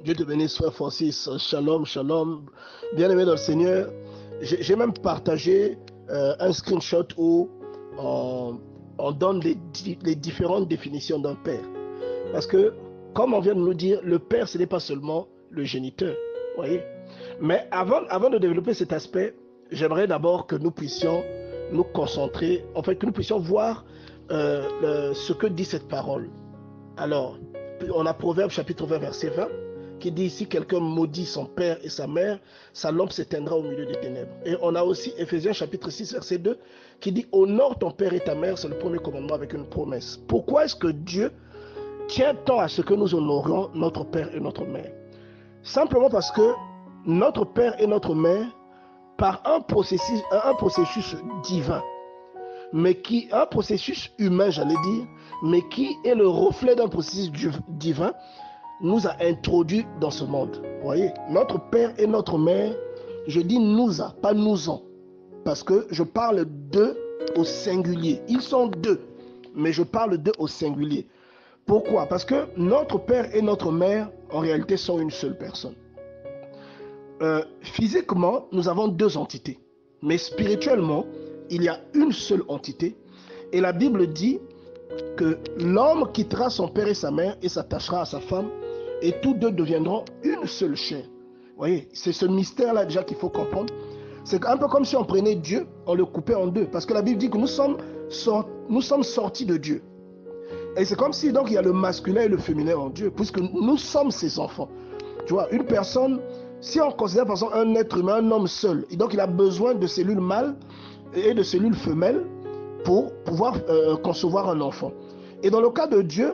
Dieu te bénisse, frère Francis. Shalom, shalom. Bien-aimé dans le Seigneur, j'ai même partagé un screenshot où on donne les différentes définitions d'un père. Parce que, comme on vient de nous dire, le père, ce n'est pas seulement le géniteur. Voyez. Mais avant de développer cet aspect, j'aimerais d'abord que nous puissions nous concentrer, en fait, que nous puissions voir ce que dit cette parole. Alors, on a Proverbe chapitre 20, verset 20, qui dit, si quelqu'un maudit son père et sa mère, sa lampe s'éteindra au milieu des ténèbres. Et on a aussi Éphésiens chapitre 6, verset 2, qui dit, honore ton père et ta mère, c'est le premier commandement avec une promesse. Pourquoi est-ce que Dieu tient tant à ce que nous honorions notre père et notre mère? Simplement parce que notre père et notre mère, par un processus divin, un processus humain, j'allais dire, mais qui est le reflet d'un processus divin, nous a introduits dans ce monde. Vous voyez, notre père et notre mère, je dis nous a, pas nous en, parce que je parle d'eux au singulier. Ils sont deux, mais je parle d'eux au singulier. Pourquoi? Parce que notre père et notre mère, en réalité, sont une seule personne. Physiquement, nous avons deux entités, mais spirituellement, il y a une seule entité. Et la Bible dit que l'homme quittera son père et sa mère et s'attachera à sa femme, et tous deux deviendront une seule chair. Vous voyez, c'est ce mystère-là déjà qu'il faut comprendre. C'est un peu comme si on prenait Dieu, on le coupait en deux, parce que la Bible dit que nous sommes sortis de Dieu. Et c'est comme si donc il y a le masculin et le féminin en Dieu, puisque nous sommes ses enfants. Tu vois, une personne, si on considère par exemple un être humain, un homme seul, et donc il a besoin de cellules mâles et de cellules femelles pour pouvoir concevoir un enfant. Et dans le cas de Dieu,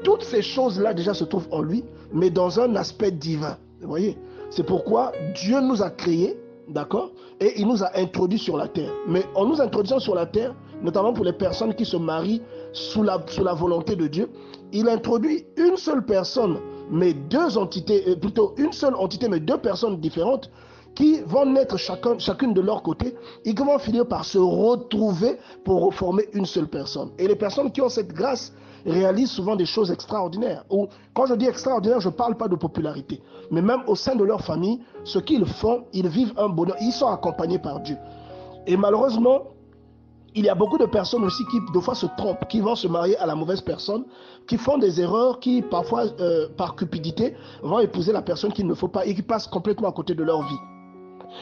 toutes ces choses-là déjà se trouvent en lui, mais dans un aspect divin. Vous voyez, c'est pourquoi Dieu nous a créés, d'accord, et il nous a introduits sur la terre. Mais en nous introduisant sur la terre, notamment pour les personnes qui se marient sous la volonté de Dieu, il introduit une seule personne, mais deux entités, plutôt une seule entité, mais deux personnes différentes, qui vont naître chacune de leur côté et qui vont finir par se retrouver pour former une seule personne. Et les personnes qui ont cette grâce réalisent souvent des choses extraordinaires. Ou quand je dis extraordinaire, je ne parle pas de popularité, mais même au sein de leur famille, ce qu'ils font, ils vivent un bonheur, ils sont accompagnés par Dieu. Et malheureusement, il y a beaucoup de personnes aussi qui, des fois, se trompent, qui vont se marier à la mauvaise personne, qui font des erreurs, qui, parfois, par cupidité, vont épouser la personne qu'il ne faut pas et qui passent complètement à côté de leur vie.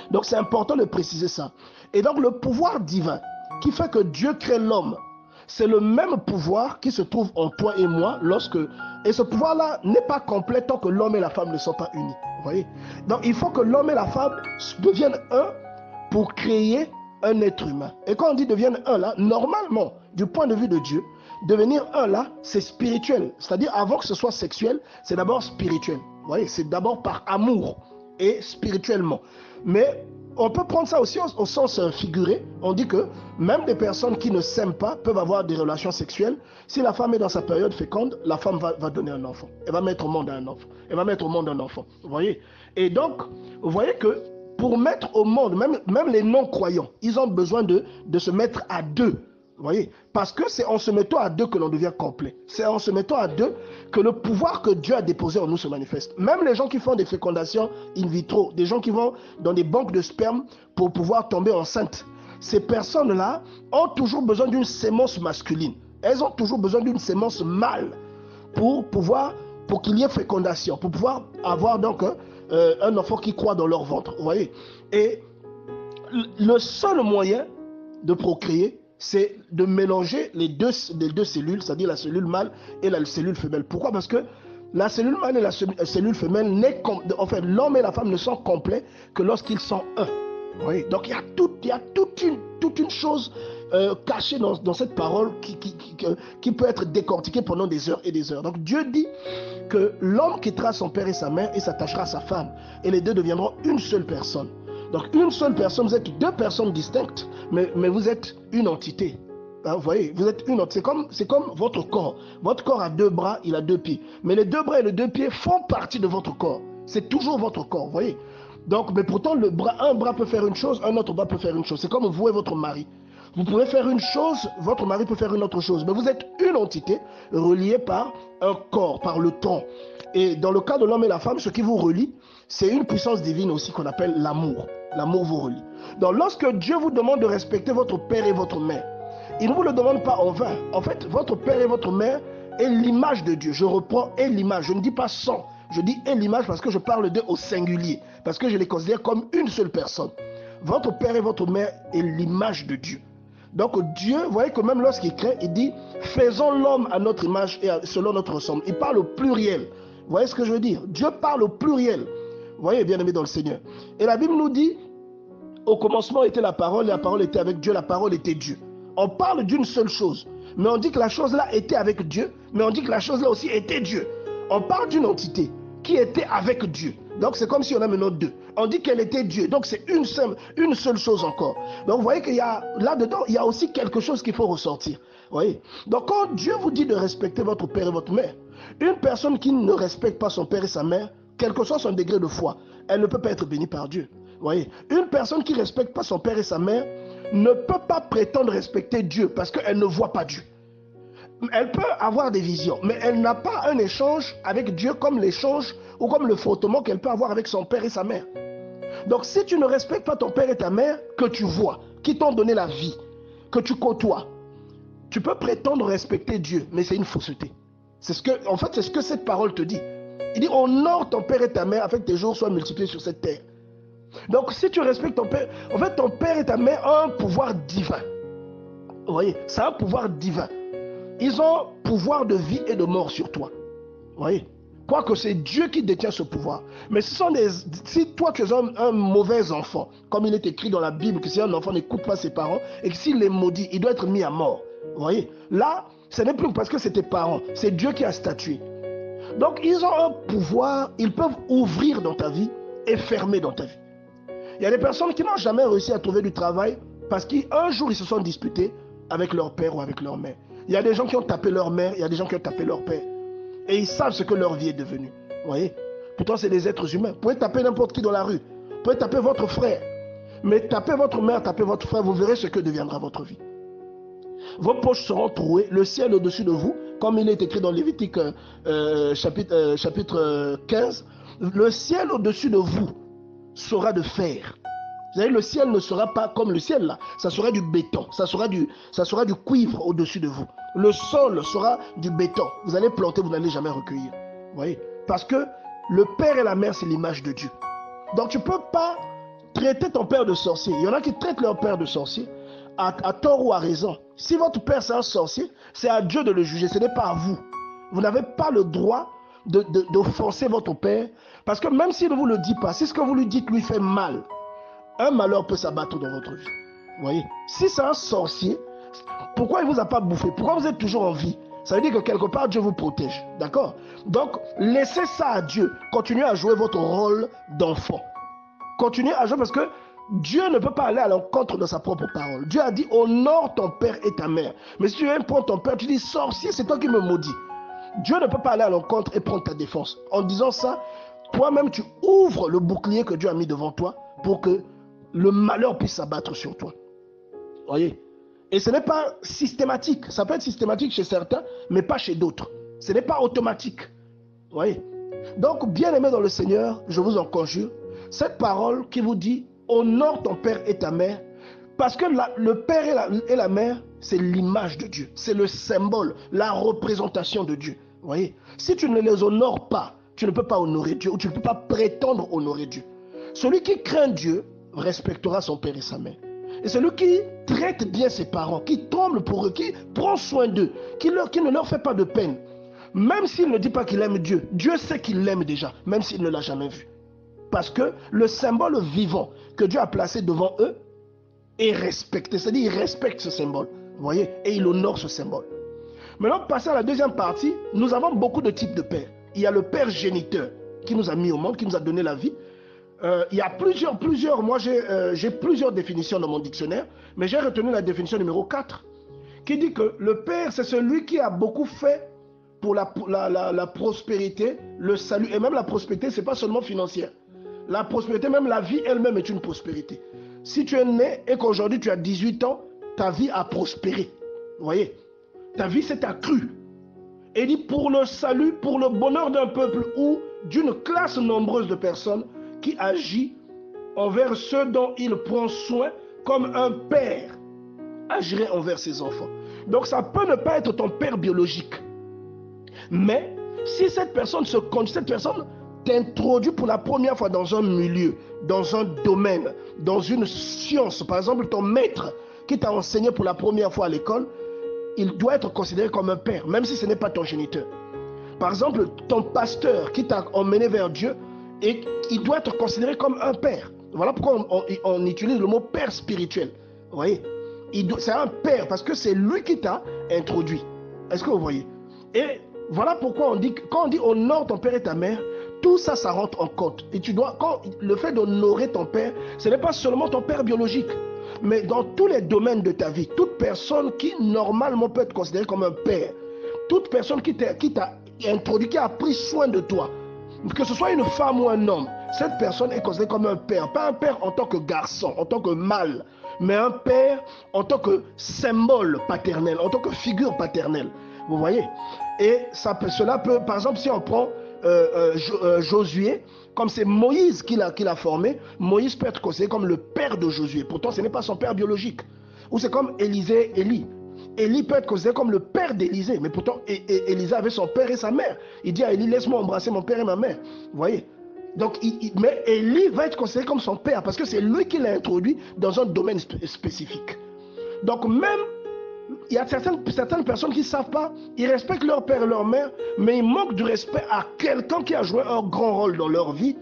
Donc, c'est important de préciser ça. Et donc, le pouvoir divin qui fait que Dieu crée l'homme, c'est le même pouvoir qui se trouve en toi et moi et ce pouvoir-là n'est pas complet tant que l'homme et la femme ne sont pas unis. Vous voyez? Donc, il faut que l'homme et la femme deviennent un pour créer un être humain. Et quand on dit deviennent un là, normalement, du point de vue de Dieu, devenir un là, c'est spirituel. C'est-à-dire, avant que ce soit sexuel, c'est d'abord spirituel. Vous voyez, c'est d'abord par amour et spirituellement. Mais on peut prendre ça aussi au sens figuré. On dit que même des personnes qui ne s'aiment pas peuvent avoir des relations sexuelles. Si la femme est dans sa période féconde, la femme va donner un enfant. Elle va mettre au monde un enfant. Elle va mettre au monde un enfant. Vous voyez? Et donc, vous voyez que pour mettre au monde, même les non-croyants, ils ont besoin de se mettre à deux. Vous voyez? Parce que c'est en se mettant à deux que l'on devient complet. C'est en se mettant à deux que le pouvoir que Dieu a déposé en nous se manifeste. Même les gens qui font des fécondations in vitro, des gens qui vont dans des banques de sperme pour pouvoir tomber enceinte, ces personnes-là ont toujours besoin d'une sémence masculine. Elles ont toujours besoin d'une sémence mâle pour qu'il y ait fécondation, pour pouvoir avoir donc un enfant qui croît dans leur ventre. Vous voyez? Et le seul moyen de procréer, c'est de mélanger les deux cellules, c'est-à-dire la cellule mâle et la cellule femelle. Pourquoi? Parce que la cellule mâle et la cellule femelle, l'homme et la femme ne sont complets que lorsqu'ils sont un. Oui. Donc il y a toute une chose cachée dans cette parole qui peut être décortiquée pendant des heures et des heures. Donc Dieu dit que l'homme quittera son père et sa mère et s'attachera à sa femme, et les deux deviendront une seule personne. Donc une seule personne, vous êtes deux personnes distinctes, mais vous êtes une entité. Vous voyez, vous êtes une entité. C'est comme votre corps. Votre corps a deux bras, il a deux pieds. Mais les deux bras et les deux pieds font partie de votre corps. C'est toujours votre corps, vous voyez. Donc, mais pourtant, un bras peut faire une chose, un autre bras peut faire une chose. C'est comme vous et votre mari. Vous pouvez faire une chose, votre mari peut faire une autre chose. Mais vous êtes une entité reliée par un corps, par le tronc. Et dans le cas de l'homme et la femme, ce qui vous relie, c'est une puissance divine aussi qu'on appelle l'amour. L'amour vous relie. Donc lorsque Dieu vous demande de respecter votre père et votre mère, il ne vous le demande pas en vain. En fait, votre père et votre mère est l'image de Dieu. Je reprends « est l'image ». Je ne dis pas « sans ». Je dis « est l'image » parce que je parle d'eux au singulier. Parce que je les considère comme une seule personne. Votre père et votre mère est l'image de Dieu. Donc Dieu, vous voyez que même lorsqu'il crée, il dit « faisons l'homme à notre image et selon notre ressemblance ». Il parle au pluriel. Vous voyez ce que je veux dire? Dieu parle au pluriel. Vous voyez, bien-aimé dans le Seigneur. Et la Bible nous dit, au commencement était la parole, et la parole était avec Dieu, la parole était Dieu. On parle d'une seule chose, mais on dit que la chose-là était avec Dieu, mais on dit que la chose-là aussi était Dieu. On parle d'une entité qui était avec Dieu. Donc c'est comme si on a maintenant deux. On dit qu'elle était Dieu, donc c'est une seule chose encore. Donc vous voyez qu'il y a là-dedans, il y a aussi quelque chose qu'il faut ressortir. Vous voyez? Donc quand Dieu vous dit de respecter votre père et votre mère, une personne qui ne respecte pas son père et sa mère, quel que soit son degré de foi, elle ne peut pas être bénie par Dieu. Vous voyez? Une personne qui ne respecte pas son père et sa mère ne peut pas prétendre respecter Dieu parce qu'elle ne voit pas Dieu. Elle peut avoir des visions, mais elle n'a pas un échange avec Dieu comme l'échange ou comme le frottement qu'elle peut avoir avec son père et sa mère. Donc si tu ne respectes pas ton père et ta mère que tu vois, qui t'ont donné la vie, que tu côtoies, tu peux prétendre respecter Dieu, mais c'est une fausseté. C'est ce que cette parole te dit. Il dit, honore ton père et ta mère afin que tes jours soient multipliés sur cette terre. Donc si tu respectes ton père, en fait ton père et ta mère ont un pouvoir divin. Vous voyez, c'est un pouvoir divin. Ils ont pouvoir de vie et de mort sur toi. Vous voyez, quoique c'est Dieu qui détient ce pouvoir. Mais si toi tu es un mauvais enfant, comme il est écrit dans la Bible, que si un enfant n'écoute pas ses parents et que s'il les maudit, il doit être mis à mort. Vous voyez, là, ce n'est plus parce que c'est tes parents, c'est Dieu qui a statué. Donc ils ont un pouvoir, ils peuvent ouvrir dans ta vie et fermer dans ta vie. Il y a des personnes qui n'ont jamais réussi à trouver du travail parce qu'un jour ils se sont disputés avec leur père ou avec leur mère. Il y a des gens qui ont tapé leur mère, il y a des gens qui ont tapé leur père. Et ils savent ce que leur vie est devenue. Vous voyez? Pourtant c'est des êtres humains. Vous pouvez taper n'importe qui dans la rue. Vous pouvez taper votre frère. Mais tapez votre mère, tapez votre frère, vous verrez ce que deviendra votre vie. Vos poches seront trouées, le ciel au-dessus de vous, comme il est écrit dans Lévitique chapitre 15, le ciel au-dessus de vous sera de fer. Vous savez, le ciel ne sera pas comme le ciel là, ça sera du béton, ça sera du cuivre au-dessus de vous. Le sol sera du béton. Vous allez planter, vous n'allez jamais recueillir. Vous voyez? Parce que le père et la mère, c'est l'image de Dieu. Donc tu ne peux pas traiter ton père de sorcier. Il y en a qui traitent leur père de sorcier. À tort ou à raison. Si votre père c'est un sorcier, c'est à Dieu de le juger, ce n'est pas à vous. Vous n'avez pas le droit d'offenser votre père, parce que même s'il ne vous le dit pas, si ce que vous lui dites lui fait mal, un malheur peut s'abattre dans votre vie. Vous voyez? Si c'est un sorcier, pourquoi il ne vous a pas bouffé? Pourquoi vous êtes toujours en vie? Ça veut dire que quelque part Dieu vous protège. D'accord? Donc laissez ça à Dieu. Continuez à jouer votre rôle d'enfant. Continuez à jouer parce que Dieu ne peut pas aller à l'encontre de sa propre parole. Dieu a dit, honore ton père et ta mère. Mais si tu viens prendre ton père, tu dis, sorcier, c'est toi qui me maudis. Dieu ne peut pas aller à l'encontre et prendre ta défense. En disant ça, toi-même, tu ouvres le bouclier que Dieu a mis devant toi pour que le malheur puisse s'abattre sur toi. Voyez? Et ce n'est pas systématique. Ça peut être systématique chez certains, mais pas chez d'autres. Ce n'est pas automatique. Voyez? Donc, bien-aimés dans le Seigneur, je vous en conjure, cette parole qui vous dit, honore ton père et ta mère, parce que le père et la mère, c'est l'image de Dieu, c'est le symbole, la représentation de Dieu. Vous voyez? Si tu ne les honores pas, tu ne peux pas honorer Dieu, ou tu ne peux pas prétendre honorer Dieu. Celui qui craint Dieu respectera son père et sa mère. Et celui qui traite bien ses parents, qui tremble pour eux, qui prend soin d'eux, qui ne leur fait pas de peine, même s'il ne dit pas qu'il aime Dieu, Dieu sait qu'il l'aime déjà, même s'il ne l'a jamais vu. Parce que le symbole vivant que Dieu a placé devant eux est respecté. C'est-à-dire qu'il respecte ce symbole. Vous voyez? Et il honore ce symbole. Maintenant, passer à la deuxième partie, nous avons beaucoup de types de pères. Il y a le père géniteur qui nous a mis au monde, qui nous a donné la vie. Il y a plusieurs, moi j'ai plusieurs définitions dans mon dictionnaire, mais j'ai retenu la définition numéro 4, qui dit que le père, c'est celui qui a beaucoup fait pour la prospérité, le salut, et même la prospérité, ce n'est pas seulement financière. La prospérité, même la vie elle-même est une prospérité. Si tu es né et qu'aujourd'hui tu as 18 ans, ta vie a prospéré. Vous voyez? Ta vie s'est accrue. Et il dit pour le salut, pour le bonheur d'un peuple ou d'une classe nombreuse de personnes qui agit envers ceux dont il prend soin comme un père agirait envers ses enfants. Donc ça peut ne pas être ton père biologique. Mais si cette personne t'introduit pour la première fois dans un milieu, dans un domaine, dans une science, par exemple ton maître qui t'a enseigné pour la première fois à l'école, il doit être considéré comme un père, même si ce n'est pas ton géniteur. Par exemple, ton pasteur qui t'a emmené vers Dieu, et il doit être considéré comme un père. Voilà pourquoi on utilise le mot père spirituel. Vous voyez, c'est un père parce que c'est lui qui t'a introduit. Est-ce que vous voyez? Et voilà pourquoi quand on dit honore ton père et ta mère, tout ça, ça rentre en compte. Et le fait d'honorer ton père, ce n'est pas seulement ton père biologique, mais dans tous les domaines de ta vie, toute personne qui normalement peut être considérée comme un père, toute personne qui t'a introduit, qui a pris soin de toi, que ce soit une femme ou un homme, cette personne est considérée comme un père. Pas un père en tant que garçon, en tant que mâle, mais un père en tant que symbole paternel, en tant que figure paternelle. Vous voyez? Et cela peut, par exemple, si on prend Josué, comme c'est Moïse qui l'a formé, Moïse peut être considéré comme le père de Josué. Pourtant, ce n'est pas son père biologique. Ou c'est comme Élie. Élie peut être considéré comme le père d'Élisée, mais pourtant Élisée avait son père et sa mère. Il dit à Élie, laisse-moi embrasser mon père et ma mère. Vous voyez? Donc, mais Élie va être considéré comme son père parce que c'est lui qui l'a introduit dans un domaine spécifique. Donc même, il y a certaines personnes qui ne savent pas, ils respectent leur père et leur mère, mais ils manquent du respect à quelqu'un qui a joué un grand rôle dans leur vie.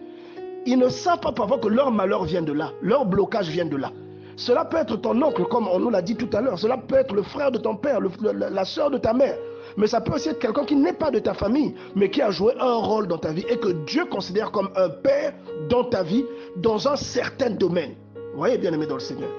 Ils ne savent pas parfois que leur malheur vient de là, leur blocage vient de là. Cela peut être ton oncle, comme on nous l'a dit tout à l'heure. Cela peut être le frère de ton père, la soeur de ta mère. Mais ça peut aussi être quelqu'un qui n'est pas de ta famille, mais qui a joué un rôle dans ta vie et que Dieu considère comme un père dans ta vie, dans un certain domaine. Vous voyez, bien aimé dans le Seigneur.